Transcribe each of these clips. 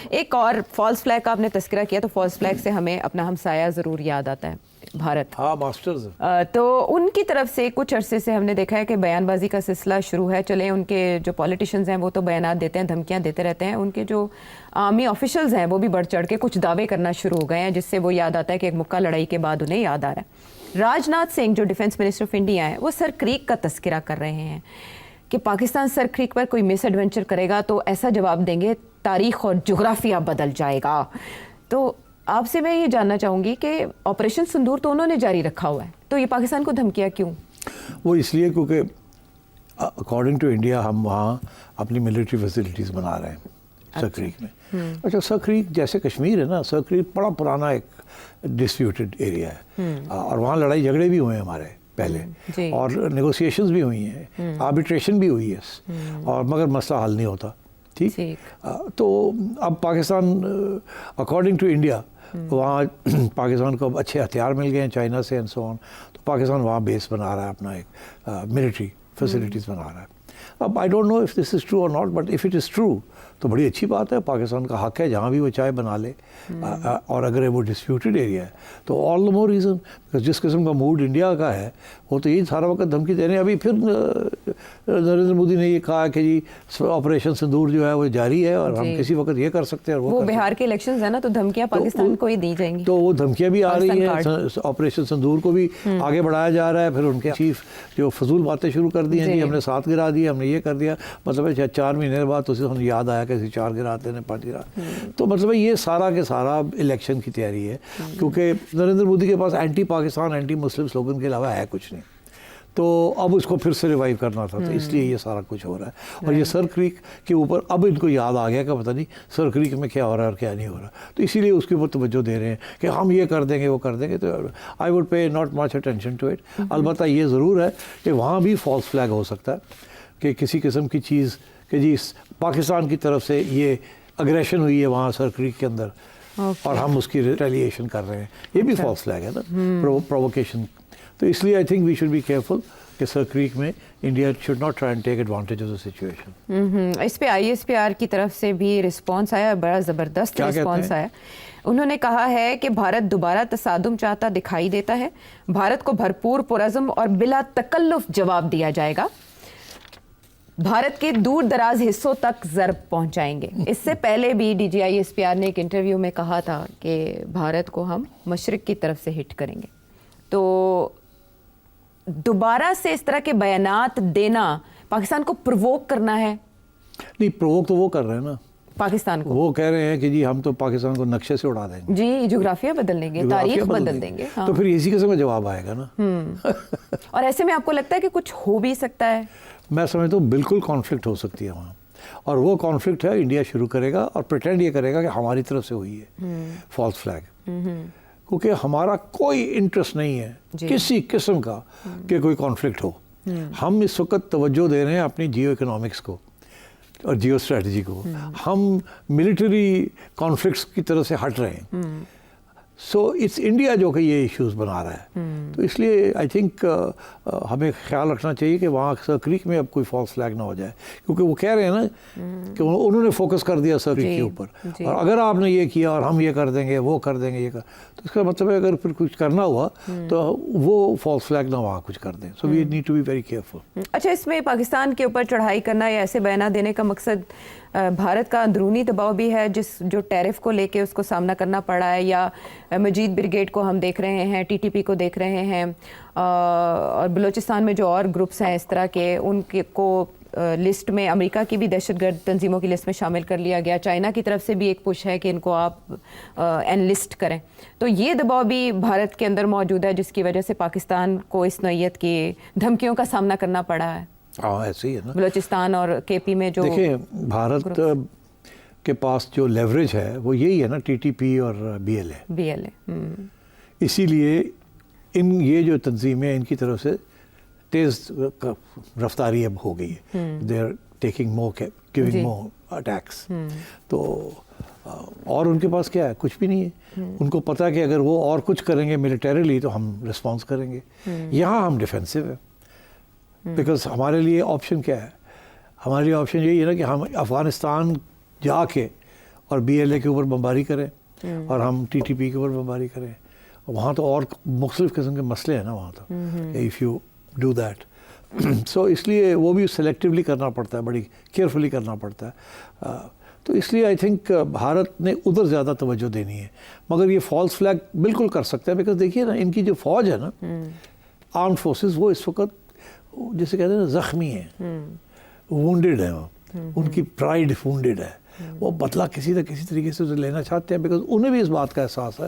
ایک اور false flag کا آپ نے تذکرہ کیا تو فالس فلیگ سے ہمیں اپنا ہمسایہ ضرور یاد آتا ہے بھارت. ہاں ماسٹرز. تو ان کی طرف سے کچھ عرصے سے ہم نے دیکھا ہے کہ بیان بازی کا سلسلہ شروع ہے. چلیں ان کے جو پولیٹیشنز ہیں وہ تو بیانات دیتے ہیں, دھمکیاں دیتے رہتے ہیں, ان کے جو آرمی آفیشلز ہیں وہ بھی بڑھ چڑھ کے کچھ دعوے کرنا شروع ہو گئے ہیں, جس سے وہ یاد آتا ہے کہ ایک مکہ لڑائی کے بعد انہیں یاد آ رہا ہے. راج ناتھ سنگھ جو ڈیفنس منسٹر آف انڈیا ہیں وہ سر کریک کا تذکرہ کر رہے ہیں کہ پاکستان سر کریک پر کوئی مس ایڈونچر کرے گا تو ایسا جواب دیں گے تاریخ اور جغرافیہ بدل جائے گا. تو آپ سے میں یہ جاننا چاہوں گی کہ آپریشن سندور تو انہوں نے جاری رکھا ہوا ہے, تو یہ پاکستان کو دھمکیاں کیوں؟ وہ اس لیے کیونکہ اکارڈنگ ٹو انڈیا ہم وہاں اپنی ملٹری فیسلٹیز بنا رہے ہیں سر کریک میں. اچھا سر کریک جیسے کشمیر ہے نا, سر کریک بڑا پرانا ایک ڈسپیوٹڈ ایریا ہے اور وہاں لڑائی جھگڑے بھی ہوئے ہیں ہمارے پہلے اور نیگوسیشنز بھی ہوئی ہیں, آربیٹریشن بھی ہوئی ہے اور مگر مسئلہ حل نہیں ہوتا. ٹھیک, تو اب پاکستان اکارڈنگ ٹو انڈیا وہاں پاکستان کو اب اچھے ہتھیار مل گئے ہیں چائنا سے اینڈ سو آن, تو پاکستان وہاں بیس بنا رہا ہے اپنا ایک ملٹری فیسلٹیز بنا رہا ہے. اب I don't know if this is true اور not, but if it is true تو بڑی اچھی بات ہے. پاکستان کا حق ہے جہاں بھی وہ چاہے بنا لے, اور اگر وہ ڈسپیوٹڈ ایریا ہے تو آل دا مور ریزن, جس قسم کا موڈ انڈیا کا ہے وہ تو یہی سارا وقت دھمکی دے رہے ہیں. ابھی پھر نریندر مودی نے یہ کہا کہ جی آپریشن سندور جو ہے وہ جاری ہے اور ہم کسی وقت یہ کر سکتے ہیں. وہ بہار کے الیکشنز ہیں نا, تو دھمکیاں پاکستان کو ہی دی جائیں گی, تو وہ دھمکیاں بھی آ رہی ہیں. آپریشن سندور کو بھی آگے بڑھایا جا رہا ہے. پھر ان کے چیف جو فضول باتیں شروع کر دی ہیں, جی ہم نے 7 گرا دیا, ہم نے یہ کر دیا, مطلب 4 مہینے بعد تو اسے یاد آیا کہ 4 گراتے ہیں 5 گرا. تو مطلب یہ سارا کے سارا الیکشن کی تیاری ہے, کیونکہ نریندر مودی کے پاس اینٹی پاکستان اینٹی مسلم سلوگن کے علاوہ ہے کچھ نہیں. تو اب اس کو پھر سے ریوائیو کرنا تھا, تو اس لیے یہ سارا کچھ ہو رہا ہے. اور یہ سر کریک کے اوپر اب ان کو یاد آ گیا کہ پتہ نہیں سر کریک میں کیا ہو رہا ہے اور کیا نہیں ہو رہا, تو اسی لیے اس کے اوپر توجہ دے رہے ہیں کہ ہم یہ کر دیں گے وہ کر دیں گے. تو I would pay not much attention to it. البتہ یہ ضرور ہے کہ وہاں بھی فالس فلیگ ہو سکتا ہے کہ کسی قسم کی چیز کہ جی پاکستان کی طرف سے یہ اگریشن ہوئی ہے وہاں سر کریک کے اندر اور ہم اس کی ریٹیلیشن کر رہے ہیں. یہ بھی فالس فلیگ ہے نا, پرووکیشن. تو اس لیے I think we should be careful کہ سر کریک میں India should not try and take advantage of the situation. اس پہ آئی ایس پی آر کی طرف سے بھی رسپانس آیا, بڑا زبردست رسپانس آیا. انہوں نے کہا ہے کہ بھارت دوبارہ تصادم چاہتا دکھائی دیتا ہے, بھارت کو بھرپور پرعزم اور بلا تکلف جواب دیا جائے گا, بھارت کے دور دراز حصوں تک ضرب پہنچائیں گے. اس سے پہلے بھی D G I S P R نے ایک انٹرویو میں کہا تھا کہ بھارت کو ہم مشرق کی طرف سے ہٹ کریں گے. تو دوبارہ سے اس طرح کے بیانات دینا پاکستان کو پرووک کرنا ہے. نہیں, پرووک تو وہ کر رہے ہیں نا پاکستان کو, وہ کہہ رہے ہیں کہ جی ہم تو پاکستان کو نقشے سے اڑا دیں گے, جی جغرافیہ بدل دیں گے, تاریخ بدل دیں گے. تو پھر اسی قسم کا جواب آئے گا نا. اور ایسے میں آپ کو لگتا ہے کہ کچھ ہو بھی سکتا ہے؟ میں سمجھتا ہوں بالکل کانفلکٹ ہو سکتی ہے وہاں, اور وہ کانفلکٹ ہے انڈیا شروع کرے گا اور پریٹینڈ یہ کرے گا کہ ہماری طرف سے ہوئی ہے فالس فلیگ. کیونکہ ہمارا کوئی انٹرسٹ نہیں ہے کسی قسم کا کہ کوئی کانفلکٹ ہو. ہم اس وقت توجہ دے رہے ہیں اپنی جیو اکنامکس کو اور جیو اسٹریٹجی کو. ہم ملٹری کانفلکٹس کی طرف سے ہٹ رہے ہیں. سو اٹس انڈیا جو کہ یہ ایشوز بنا رہا ہے. تو اس لیے آئی تھنک ہمیں خیال رکھنا چاہیے کہ وہاں سر کریک میں اب کوئی فالس فلیگ نہ ہو جائے, کیونکہ وہ کہہ رہے ہیں نا کہ انہوں نے فوکس کر دیا سر کریک کے اوپر, اور اگر آپ نے یہ کیا اور ہم یہ کر دیں گے وہ کر دیں گے یہ تو اس کا مطلب ہے اگر پھر کچھ کرنا ہوا تو وہ فالس فلیگ نہ وہاں کچھ کر دیں. So we need to be very careful. اچھا, اس میں پاکستان کے اوپر چڑھائی کرنا یا ایسے بیانات دینے کا مقصد بھارت کا اندرونی دباؤ بھی ہے, جو ٹیرف کو لے کے اس کو سامنا کرنا پڑا ہے, یا مجید بریگیڈ کو ہم دیکھ رہے ہیں, ٹی ٹی پی کو دیکھ رہے ہیں, اور بلوچستان میں جو اور گروپس ہیں اس طرح کے, ان کو لسٹ میں امریکہ کی بھی دہشت گرد تنظیموں کی لسٹ میں شامل کر لیا گیا. چائنا کی طرف سے بھی ایک پش ہے کہ ان کو آپ انلسٹ کریں. تو یہ دباؤ بھی بھارت کے اندر موجود ہے, جس کی وجہ سے پاکستان کو اس نوعیت کی دھمکیوں کا سامنا کرنا پڑا ہے. ہاں ایسے ہی ہے نا, بلوچستان اور کے پی میں جو دیکھیں بھارت کے پاس جو لیوریج ہے وہ یہی ہے نا, ٹی ٹی پی اور بی ایل اے. اسی لیے یہ جو تنظیمیں ان کی طرف سے تیز رفتاری اب ہو گئی ہے. They are taking more giving more attacks. تو اور ان کے پاس کیا ہے, کچھ بھی نہیں ہے. ان کو پتہ ہے کہ اگر وہ اور کچھ کریں گے ملیٹریلی تو ہم رسپانس کریں گے. یہاں ہم ڈیفینسو ہیں, بیکاز ہمارے لیے آپشن کیا ہے, ہمارے لیے آپشن یہی ہے نا کہ ہم افغانستان جا کے اور BLA کے اوپر بمباری کریں اور ہم TTP کے اوپر بمباری کریں. وہاں تو اور مختلف قسم کے مسئلے ہیں نا وہاں تو, اف یو ڈو دیٹ. سو اس لیے وہ بھی سلیکٹیولی کرنا پڑتا ہے, بڑی کیئرفلی کرنا پڑتا ہے. تو اس لیے آئی تھنک بھارت نے ادھر زیادہ توجہ دینی ہے. مگر یہ فالس فلیگ بالکل کر سکتا ہے, بیکاز دیکھیے نا ان کی جو فوج ہے نا, آرم فورسز, وہ اس وقت جسے کہتے ہیں نا زخمی ہیں, وونڈیڈ ہیں, ان کی پرائڈ وونڈیڈ ہے. وہ بدلہ کسی نہ کسی طریقے سے لینا چاہتے ہیں, بیکاز انہیں بھی اس بات کا احساس ہے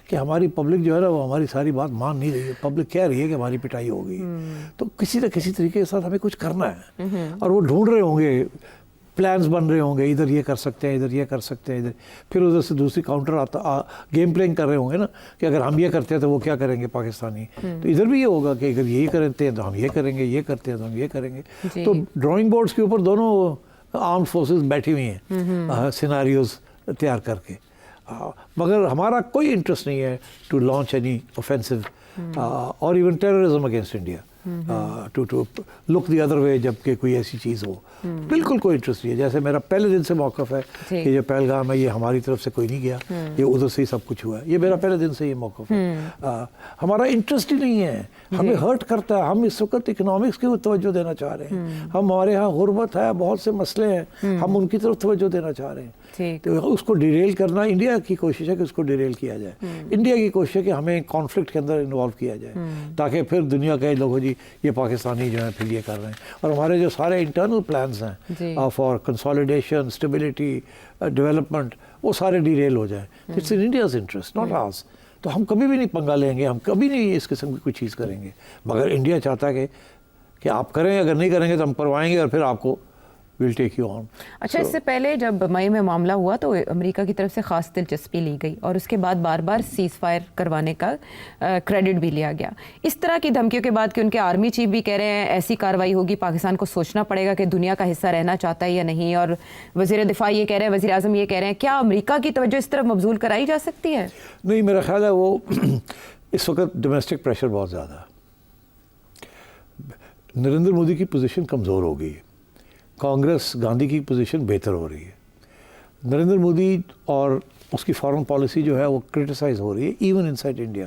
کہ ہماری پبلک جو ہے نا وہ ہماری ساری بات مان نہیں رہی ہے. پبلک کہہ رہی ہے کہ ہماری پٹائی ہو گئی, تو کسی نہ کسی طریقے کے ساتھ ہمیں کچھ کرنا ہے. اور وہ ڈھونڈ رہے ہوں گے, پلانز بن رہے ہوں گے, ادھر یہ کر سکتے ہیں, ادھر یہ کر سکتے ہیں, ادھر پھر ادھر سے دوسری کاؤنٹر آتا, گیم پلینگ کر رہے ہوں گے نا کہ اگر ہم یہ کرتے ہیں تو وہ کیا کریں گے پاکستانی. تو ادھر بھی یہ ہوگا کہ اگر یہی کرتے ہیں تو ہم یہ کریں گے, یہ کرتے ہیں تو ہم یہ کریں گے. تو ڈرائنگ بورڈز کے اوپر دونوں آرمڈ فورسز بیٹھی ہوئی ہیں سیناریوز تیار کر کے. مگر ہمارا کوئی انٹرسٹ نہیں ہے ٹو لانچ اینی اوفینسو اور even terrorism against India, to look the other way جب کہ کوئی ایسی چیز ہو. بالکل کوئی انٹرسٹ نہیں ہے. جیسے میرا پہلے دن سے موقف ہے کہ یہ پہلگام ہے, یہ ہماری طرف سے کوئی نہیں گیا, یہ ادھر سے ہی سب کچھ ہوا ہے. یہ میرا پہلے دن سے یہ موقف ہے. ہمارا انٹرسٹ ہی نہیں ہے, ہمیں ہرٹ کرتا ہے. ہم اس وقت اکنامکس کی توجہ دینا چاہ رہے ہیں. ہمارے ہاں غربت ہے, بہت سے مسئلے ہیں, ہم ان کی طرف توجہ دینا چاہ رہے ہیں. تو اس کو ڈیریل کرنا انڈیا کی کوشش ہے کہ اس کو ڈیریل کیا جائے. انڈیا کی کوشش ہے کہ ہمیں کانفلکٹ کے اندر انوالو کیا جائے, تاکہ پھر دنیا کے لوگوں جی یہ پاکستانی جو ہیں پھر یہ کر رہے ہیں. اور ہمارے جو سارے انٹرنل پلانز ہیں فار کنسالیڈیشن, اسٹیبلٹی, ڈیولپمنٹ, وہ سارے ڈیریل ہو جائیں. It's in India's interest, not ours. تو ہم کبھی بھی نہیں پنگا لیں گے, ہم کبھی نہیں اس قسم کی کوئی چیز کریں گے. مگر انڈیا چاہتا ہے کہ آپ کریں, اگر نہیں کریں گے تو ہم کروائیں گے اور پھر آپ کو we'll take you on. اچھا, اس سے پہلے جب مئی میں معاملہ ہوا تو امریکہ کی طرف سے خاص دلچسپی لی گئی اور اس کے بعد بار بار سیز فائر کروانے کا کریڈٹ بھی لیا گیا. اس طرح کی دھمکیوں کے بعد کہ ان کے آرمی چیف بھی کہہ رہے ہیں ایسی کارروائی ہوگی, پاکستان کو سوچنا پڑے گا کہ دنیا کا حصہ رہنا چاہتا ہے یا نہیں, اور وزیر دفاع یہ کہہ رہے ہیں, وزیر اعظم یہ کہہ رہے ہیں. کیا امریکہ کی توجہ اس طرف مبذول کرائی جا سکتی ہے؟ نہیں, میرا خیال ہے وہ اس وقت ڈومیسٹک پریشر بہت زیادہ ہے. نریندر مودی کی پوزیشن کمزور ہو گئی ہے, کانگریس گاندھی کی پوزیشن بہتر ہو رہی ہے. نریندر مودی اور اس کی فارن پالیسی جو ہے وہ کرٹیسائز ہو رہی ہے ایون ان سائڈ انڈیا,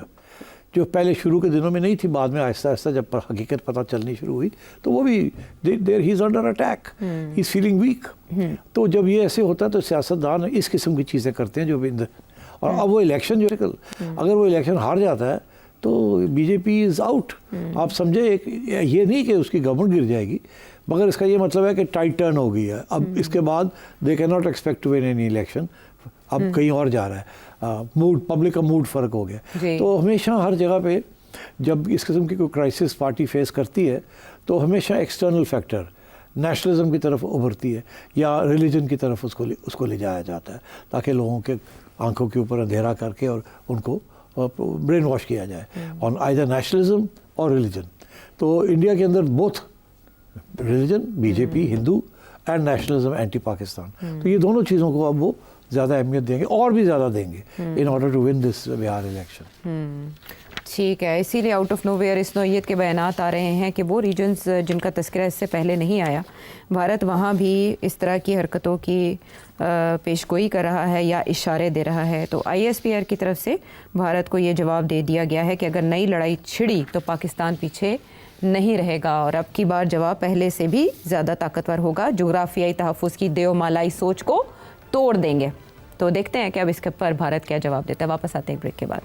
جو پہلے شروع کے دنوں میں نہیں تھی, بعد میں آہستہ آہستہ جب حقیقت پتہ چلنی شروع ہوئی تو وہ بھی دیر he is under attack, he is feeling weak. تو جب یہ ایسے ہوتا ہے تو سیاستدان اس قسم کی چیزیں کرتے ہیں جو بھی اور اب وہ الیکشن جو ہے, اگر وہ الیکشن ہار جاتا ہے تو be J P is out. آپ سمجھے, یہ نہیں کہ اس کی گورنمنٹ گر جائے گی, مگر اس کا یہ مطلب ہے کہ ٹائٹ ٹرن ہو گئی ہے. اب اس کے بعد they can not expect to win any election. اب کہیں اور جا رہا ہے, موڈ, پبلک کا موڈ فرق ہو گیا. تو ہمیشہ ہر جگہ پہ جب اس قسم کی کوئی کرائسس پارٹی فیس کرتی ہے تو ہمیشہ ایکسٹرنل فیکٹر نیشنلزم کی طرف ابھرتی ہے یا ریلیجن کی طرف اس کو لے جایا جاتا ہے, تاکہ لوگوں کے آنکھوں کے اوپر اندھیرا کر کے اور ان کو برین واش کیا جائے آن آئدر نیشنلزم اور ریلیجن. تو انڈیا کے اندر both religion, B J P, Hindu, and nationalism, anti Pakistan. تو یہ دونوں چیزوں کو اب وہ زیادہ اہمیت دیں گے اور بھی زیادہ دیں گے in order to win this Bihar election. ٹھیک ہے, اسی لیے آؤٹ آف نو ویئر اس نوعیت کے بیانات آ رہے ہیں کہ وہ ریجنز جن کا تذکرہ اس سے پہلے نہیں آیا, بھارت وہاں بھی اس طرح کی حرکتوں کی پیش گوئی کر رہا ہے یا اشارے دے رہا ہے. تو آئی ایس پی آر کی طرف سے بھارت کو یہ جواب دے دیا گیا ہے کہ اگر نئی لڑائی چھڑی تو پاکستان پیچھے نہیں رہے گا, اور اب کی بار جواب پہلے سے بھی زیادہ طاقتور ہوگا. جغرافیائی تحفظ کی دیو مالائی سوچ کو توڑ دیں گے. تو دیکھتے ہیں کہ اب اس کے پر بھارت کیا جواب دیتا ہے. واپس آتے ہیں بریک کے بعد.